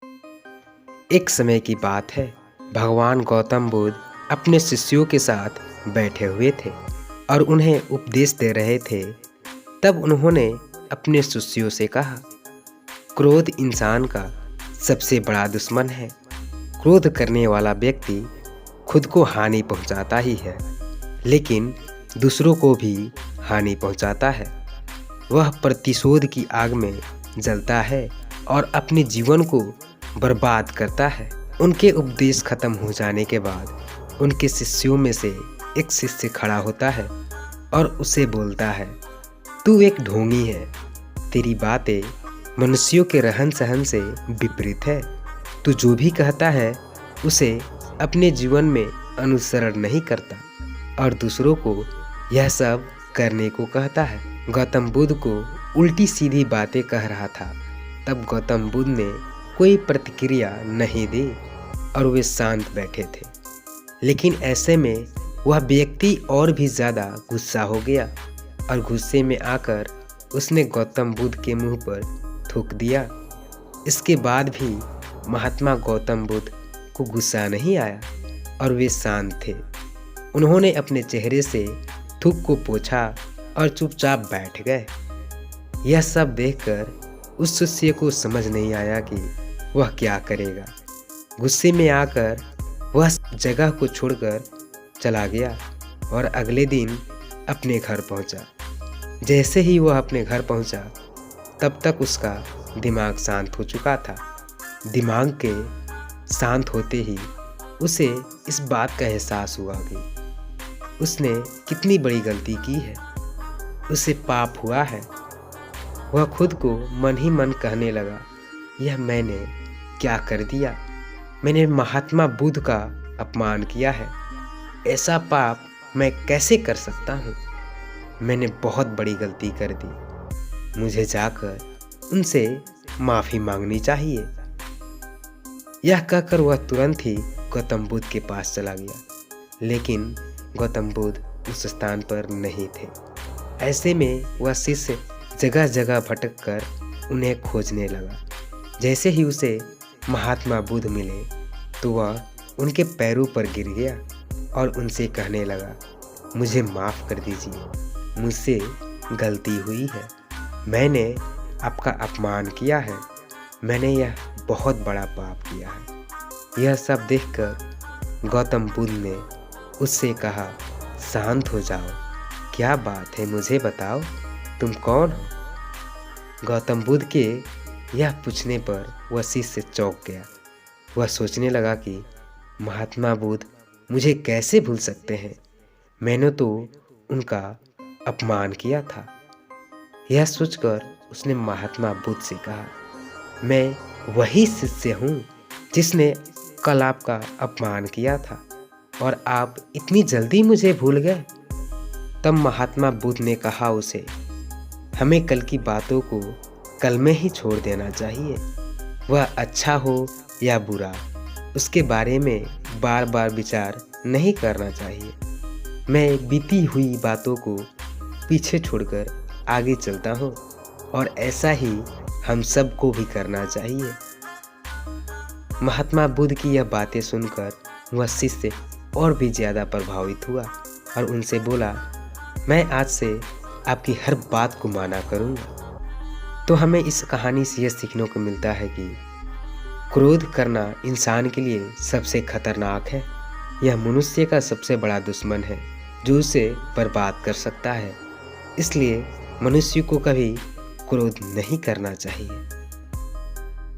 एक समय की बात है। भगवान गौतम बुद्ध अपने शिष्यों के साथ बैठे हुए थे और उन्हें उपदेश दे रहे थे। तब उन्होंने अपने शिष्यों से कहा, क्रोध इंसान का सबसे बड़ा दुश्मन है। क्रोध करने वाला व्यक्ति खुद को हानि पहुंचाता ही है, लेकिन दूसरों को भी हानि पहुंचाता है। वह प्रतिशोध की आग में जलता है और अपने जीवन को बर्बाद करता है। उनके उपदेश खत्म हो जाने के बाद उनके शिष्यों में से एक शिष्य खड़ा होता है और उसे बोलता है, तू एक ढोंगी है। तेरी बातें मनुष्यों के रहन सहन से विपरीत है। तू जो भी कहता है उसे अपने जीवन में अनुसरण नहीं करता और दूसरों को यह सब करने को कहता है। गौतम बुद्ध को उल्टी सीधी बातें कह रहा था। तब गौतम बुद्ध ने कोई प्रतिक्रिया नहीं दी और वे शांत बैठे थे। लेकिन ऐसे में वह व्यक्ति और भी ज़्यादा गुस्सा हो गया और गुस्से में आकर उसने गौतम बुद्ध के मुंह पर थूक दिया। इसके बाद भी महात्मा गौतम बुद्ध को गुस्सा नहीं आया और वे शांत थे। उन्होंने अपने चेहरे से थूक को पोंछा और चुपचाप बैठ गए। यह सब देखकर उस शिष्य को समझ नहीं आया कि वह क्या करेगा। गुस्से में आकर वह जगह को छोड़कर चला गया और अगले दिन अपने घर पहुंचा। जैसे ही वह अपने घर पहुंचा, तब तक उसका दिमाग शांत हो चुका था। दिमाग के शांत होते ही उसे इस बात का एहसास हुआ कि उसने कितनी बड़ी गलती की है, उसे पाप हुआ है। वह खुद को मन ही मन कहने लगा, यह मैंने क्या कर दिया। मैंने महात्मा बुद्ध का अपमान किया है। ऐसा पाप मैं कैसे कर सकता हूँ। मैंने बहुत बड़ी गलती कर दी। मुझे जाकर उनसे माफ़ी मांगनी चाहिए। यह कहकर वह तुरंत ही गौतम बुद्ध के पास चला गया, लेकिन गौतम बुद्ध उस स्थान पर नहीं थे। ऐसे में वह शिष्य जगह जगह भटक कर उन्हें खोजने लगा। जैसे ही उसे महात्मा बुद्ध मिले तो वह उनके पैरों पर गिर गया और उनसे कहने लगा, मुझे माफ़ कर दीजिए, मुझसे गलती हुई है। मैंने आपका अपमान किया है। मैंने यह बहुत बड़ा पाप किया है। यह सब देखकर गौतम बुद्ध ने उससे कहा, शांत हो जाओ, क्या बात है, मुझे बताओ, तुम कौन हो। गौतम बुद्ध के यह पूछने पर वह शिष्य चौंक गया। वह सोचने लगा कि महात्मा बुद्ध मुझे कैसे भूल सकते हैं। मैंने तो उनका अपमान किया था। यह सोचकर उसने महात्मा बुद्ध से कहा, मैं वही शिष्य हूँ जिसने कल आपका अपमान किया था और आप इतनी जल्दी मुझे भूल गए। तब महात्मा बुद्ध ने कहा उसे, हमें कल की बातों को कल में ही छोड़ देना चाहिए। वह अच्छा हो या बुरा, उसके बारे में बार बार विचार नहीं करना चाहिए। मैं बीती हुई बातों को पीछे छोड़कर आगे चलता हूँ और ऐसा ही हम सबको भी करना चाहिए। महात्मा बुद्ध की यह बातें सुनकर वह शिष्य और भी ज़्यादा प्रभावित हुआ और उनसे बोला, मैं आज से आपकी हर बात को माना करूँगा। तो हमें इस कहानी से यह सीखने को मिलता है कि क्रोध करना इंसान के लिए सबसे खतरनाक है। यह मनुष्य का सबसे बड़ा दुश्मन है जो उसे बर्बाद कर सकता है। इसलिए मनुष्य को कभी क्रोध नहीं करना चाहिए।